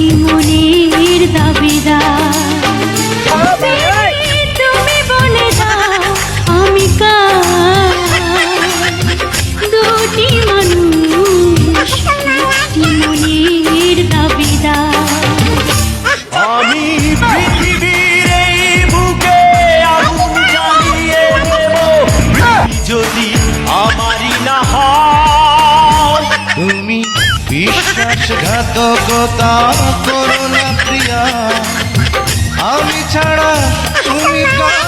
দুটি মনের দাবিদার। তুমি বলে দাও আমি কার, দুটি মানুষ দুটি মনের দাবিদার। আমি পৃথিবীর এই বুকে আগুন জ্বালিয়ে দেব, যদি আমারই না হয়। তুমি বিশ্বাসঘাতকতা করো না প্রিয়া, আমি ছাড়া তুমি কার?